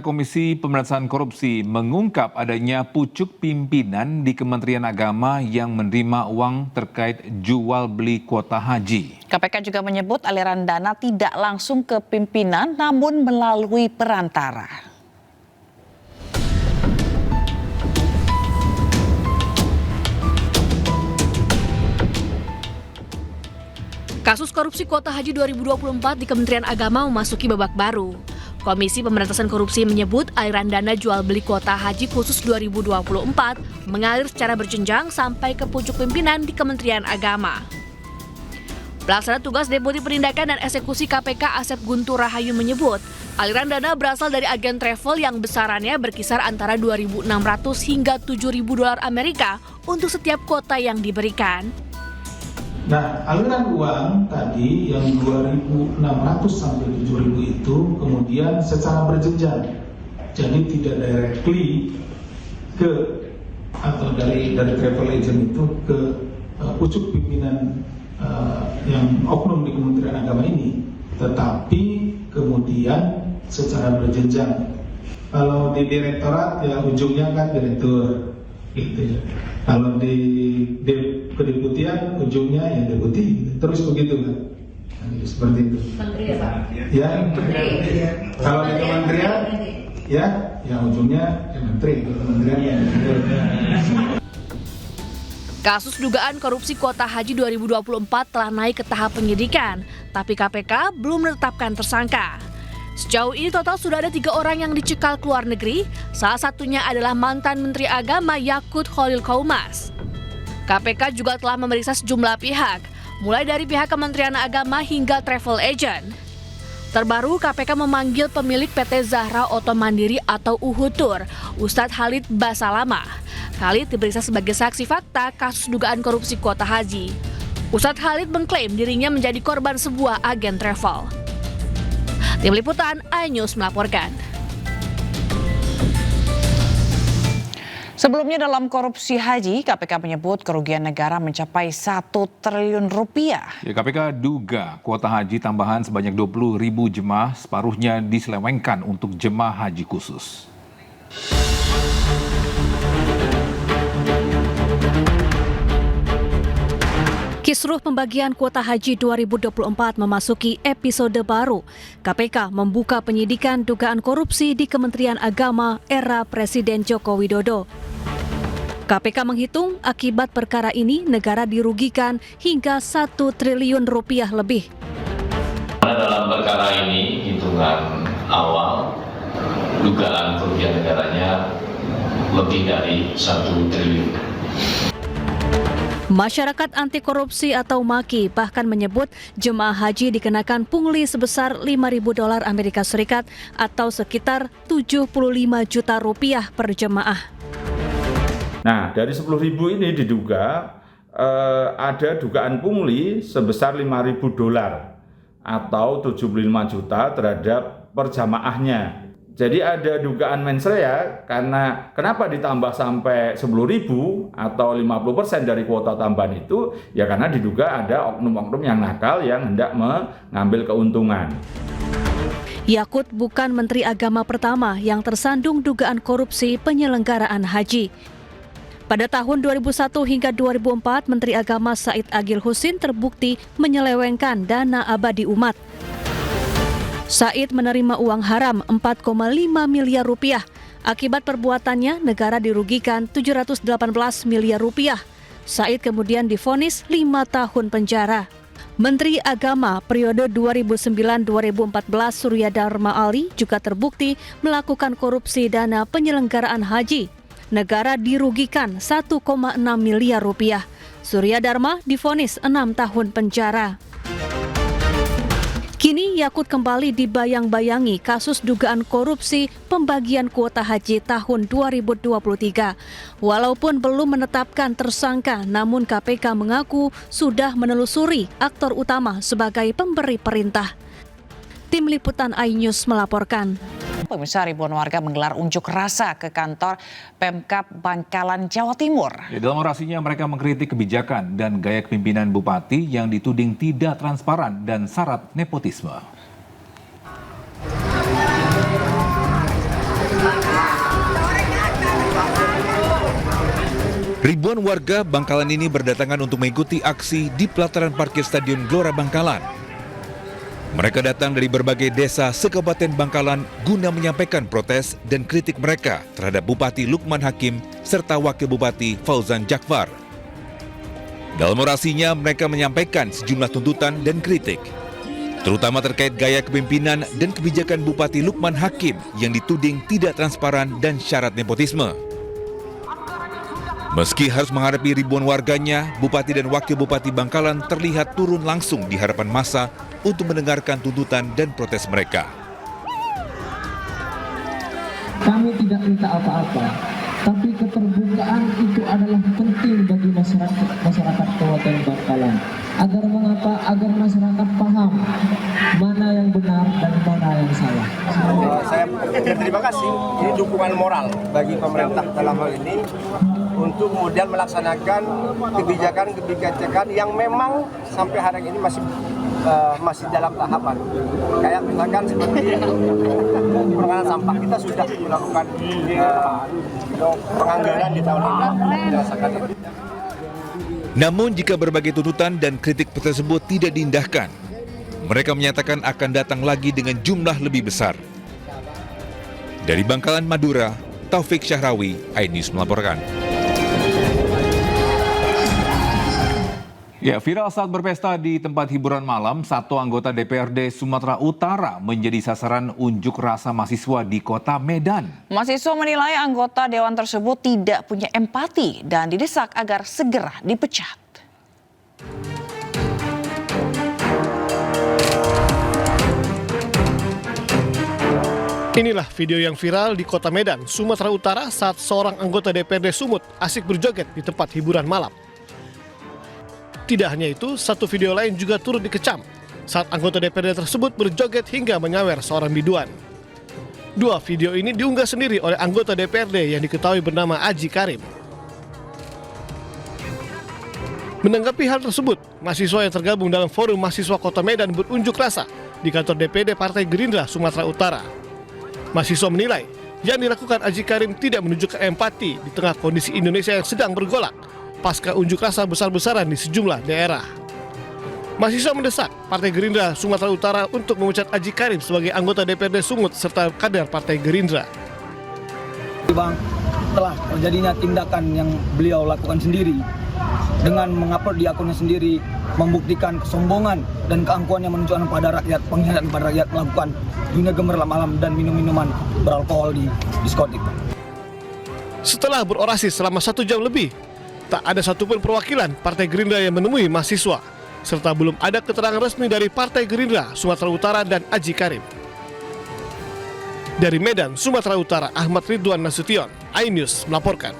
Komisi Pemberantasan Korupsi mengungkap adanya pucuk pimpinan di Kementerian Agama yang menerima uang terkait jual beli kuota haji. KPK juga menyebut aliran dana tidak langsung ke pimpinan namun melalui perantara. Kasus korupsi kuota haji 2024 di Kementerian Agama memasuki babak baru. Komisi Pemberantasan Korupsi menyebut aliran dana jual beli kuota haji khusus 2024 mengalir secara berjenjang sampai ke pucuk pimpinan di Kementerian Agama. Pelaksana tugas Deputi Penindakan dan Eksekusi KPK Asep Guntur Rahayu menyebut, aliran dana berasal dari agen travel yang besarannya berkisar antara 2.600 hingga 7.000 dolar Amerika untuk setiap kuota yang diberikan. Nah, aliran uang tadi yang 2.600 sampai 7.000 itu kemudian secara berjenjang. Jadi tidak directly ke atau dari travel agent itu ke pucuk pimpinan yang oknum di Kementerian Agama ini, tetapi kemudian secara berjenjang. Kalau di direktorat ya ujungnya kan direktur gitu ya. Kalau di kedeputian ujungnya ya deputi, terus begitu kan? Nah, seperti itu. Menteri ya Pak? Ya, kalau di kementerian ya ujungnya menteri, kementerian ya. Kasus dugaan korupsi kuota haji 2024 telah naik ke tahap penyidikan, tapi KPK belum menetapkan tersangka. Sejauh ini total sudah ada 3 orang yang dicekal ke luar negeri, salah satunya adalah mantan Menteri Agama Yakut Khalil Qaumas. KPK juga telah memeriksa sejumlah pihak, mulai dari pihak Kementerian Agama hingga travel agent. Terbaru, KPK memanggil pemilik PT Zahra Auto Mandiri atau Uhutur, Ustadz Khalid Basalamah. Khalid diperiksa sebagai saksi fakta kasus dugaan korupsi kuota haji. Ustadz Khalid mengklaim dirinya menjadi korban sebuah agen travel. Tim Liputan iNews melaporkan. Sebelumnya dalam korupsi haji, KPK menyebut kerugian negara mencapai 1 triliun rupiah. KPK duga kuota haji tambahan sebanyak 20.000 jemaah separuhnya diselewengkan untuk jemaah haji khusus. Kisruh pembagian kuota haji 2024 memasuki episode baru. KPK membuka penyidikan dugaan korupsi di Kementerian Agama era Presiden Joko Widodo. KPK menghitung akibat perkara ini negara dirugikan hingga 1 triliun rupiah lebih. Dalam perkara ini hitungan awal dugaan kerugian negaranya lebih dari 1 triliun. Masyarakat anti korupsi atau MAKI bahkan menyebut jemaah haji dikenakan pungli sebesar 5.000 dolar Amerika Serikat atau sekitar 75 juta rupiah per jemaah. Nah, dari 10.000 ini diduga ada dugaan pungli sebesar 5.000 dolar atau 75 juta terhadap per jamaahnya. Jadi ada dugaan mensrea karena kenapa ditambah sampai 10.000 atau 50% dari kuota tambahan itu, ya karena diduga ada oknum-oknum yang nakal yang hendak mengambil keuntungan. Yakut bukan Menteri Agama pertama yang tersandung dugaan korupsi penyelenggaraan haji. Pada tahun 2001 hingga 2004, Menteri Agama Said Agil Husin terbukti menyelewengkan dana abadi umat. Said menerima uang haram 4,5 miliar rupiah. Akibat perbuatannya, negara dirugikan 718 miliar rupiah. Said kemudian divonis 5 tahun penjara. Menteri Agama periode 2009-2014 Surya Dharma Ali juga terbukti melakukan korupsi dana penyelenggaraan haji. Negara dirugikan 1,6 miliar rupiah. Surya Dharma divonis 6 tahun penjara. Kini Yakut kembali dibayang-bayangi kasus dugaan korupsi pembagian kuota haji tahun 2023. Walaupun belum menetapkan tersangka, namun KPK mengaku sudah menelusuri aktor utama sebagai pemberi perintah. Tim Liputan iNews melaporkan. Pemirsa, ribuan warga menggelar unjuk rasa ke kantor Pemkab Bangkalan, Jawa Timur. Dalam orasinya mereka mengkritik kebijakan dan gaya kepemimpinan bupati yang dituding tidak transparan dan syarat nepotisme. Ribuan warga Bangkalan ini berdatangan untuk mengikuti aksi di pelataran parkir Stadion Gelora Bangkalan. Mereka datang dari berbagai desa se-Kabupaten Bangkalan guna menyampaikan protes dan kritik mereka terhadap Bupati Lukman Hakim serta Wakil Bupati Fauzan Jakfar. Dalam orasinya, mereka menyampaikan sejumlah tuntutan dan kritik, terutama terkait gaya kepemimpinan dan kebijakan Bupati Lukman Hakim yang dituding tidak transparan dan syarat nepotisme. Meski harus menghadapi ribuan warganya, Bupati dan Wakil Bupati Bangkalan terlihat turun langsung di hadapan massa untuk mendengarkan tuntutan dan protes mereka. Kami tidak minta apa-apa, tapi keterbukaan itu adalah penting bagi masyarakat Kabupaten Bangkalan. Agar mengapa? Agar masyarakat paham mana yang benar dan mana yang salah. Saya berterima kasih. Ini dukungan moral bagi pemerintah dalam hal ini untuk kemudian melaksanakan kebijakan yang memang sampai hari ini masih dalam tahapan. Kayak misalkan seperti penanganan sampah, kita sudah melakukan penganggaran di tahun ini berdasarkan itu. Namun jika berbagai tuntutan dan kritik tersebut tidak diindahkan, mereka menyatakan akan datang lagi dengan jumlah lebih besar. Dari Bangkalan, Madura, Taufik Syahrawi, iNews melaporkan. Ya, viral saat berpesta di tempat hiburan malam, satu anggota DPRD Sumatera Utara menjadi sasaran unjuk rasa mahasiswa di kota Medan. Mahasiswa menilai anggota dewan tersebut tidak punya empati dan didesak agar segera dipecat. Inilah video yang viral di kota Medan, Sumatera Utara saat seorang anggota DPRD Sumut asik berjoget di tempat hiburan malam. Tidak hanya itu, satu video lain juga turut dikecam saat anggota DPRD tersebut berjoget hingga menyawer seorang biduan. Dua video ini diunggah sendiri oleh anggota DPRD yang diketahui bernama Aji Karim. Menanggapi hal tersebut, mahasiswa yang tergabung dalam Forum Mahasiswa Kota Medan berunjuk rasa di kantor DPD Partai Gerindra Sumatera Utara. Mahasiswa menilai yang dilakukan Aji Karim tidak menunjukkan empati di tengah kondisi Indonesia yang sedang bergolak pasca unjuk rasa besar-besaran di sejumlah daerah. Mahasiswa mendesak Partai Gerindra Sumatera Utara untuk memecat Aji Karim sebagai anggota DPRD Sumut serta kader Partai Gerindra. Bang, telah terjadinya tindakan yang beliau lakukan sendiri dengan mengupload di akunnya sendiri, membuktikan kesombongan dan keangkuhan yang menunjukkan pada rakyat, pengkhianatan pada rakyat, melakukan dunia gemerlap malam dan minum-minuman beralkohol di diskotik. Setelah berorasi selama 1 jam lebih, tak ada satupun perwakilan Partai Gerindra yang menemui mahasiswa, serta belum ada keterangan resmi dari Partai Gerindra Sumatera Utara dan Aji Karim. Dari Medan, Sumatera Utara, Ahmad Ridwan Nasution, iNews melaporkan.